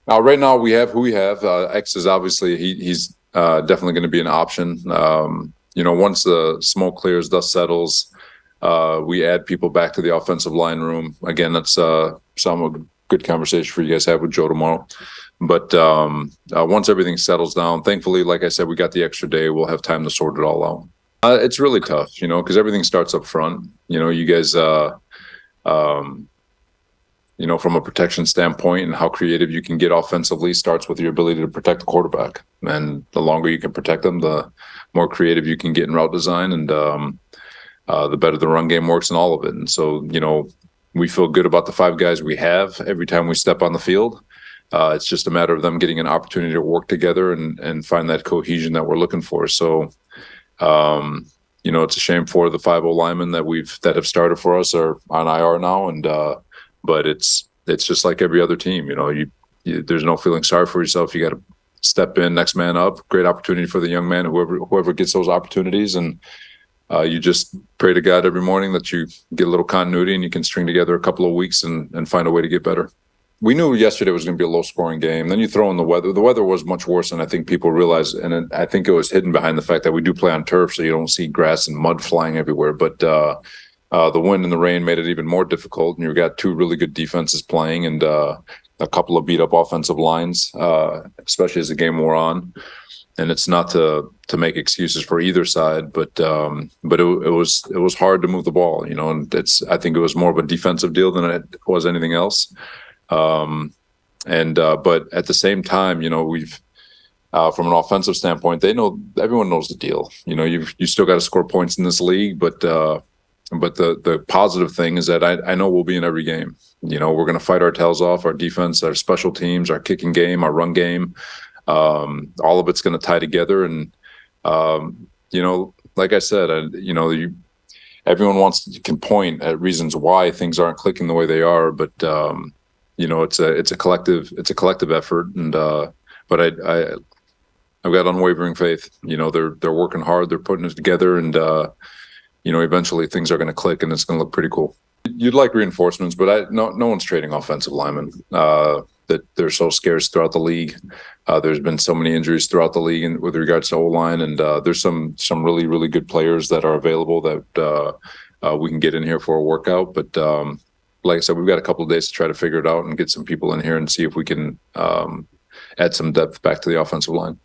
Right now we have who we have. X is obviously he's definitely going to be an option. Once the smoke clears, dust settles, we add people back to the offensive line room. Again, that's some a good conversation for you guys to have with Joe tomorrow. But once everything settles down, thankfully, like I said, we got the extra day. We'll have time to sort it all out. It's really tough, because everything starts up front. You guys, um, from a protection standpoint and how creative you can get offensively starts with your ability to protect the quarterback. And the longer you can protect them, the more creative you can get in route design, and the better the run game works and all of it. And so, we feel good about the five guys we have every time we step on the field. It's just a matter of them getting an opportunity to work together and find that cohesion that we're looking for. So, it's a shame for the 5 linemen that have started for us are on IR now, and but it's just like every other team. There's no feeling sorry for yourself. You got to step in, next man up. Great opportunity for the young man, whoever gets those opportunities, and you just pray to God every morning that you get a little continuity and you can string together a couple of weeks and find a way to get better. We knew yesterday was going to be a low-scoring game. Then you throw in the weather. The weather was much worse than I think people realize, and I think it was hidden behind the fact that we do play on turf, so you don't see grass and mud flying everywhere. But the wind and the rain made it even more difficult, and you've got 2 really good defenses playing and a couple of beat-up offensive lines, especially as the game wore on. And it's not to make excuses for either side, but it was hard to move the ball, and I think it was more of a defensive deal than it was anything else. But at the same time, we've from an offensive standpoint, everyone knows the deal. You still got to score points in this league, but the positive thing is that I know we'll be in every game. We're going to fight our tails off. Our defense, our special teams, our kicking game, our run game, all of it's going to tie together. And like I said, everyone can point at reasons why things aren't clicking the way they are, but it's a collective effort, and but I've got unwavering faith. They're working hard, they're putting it together, and eventually things are going to click and it's going to look pretty cool. You'd like reinforcements, but no one's trading offensive linemen. That they're so scarce throughout the league. There's been so many injuries throughout the league with regards to O-line, and there's some really, really good players that are available that we can get in here for a workout. But like I said, we've got a couple of days to try to figure it out and get some people in here and see if we can add some depth back to the offensive line.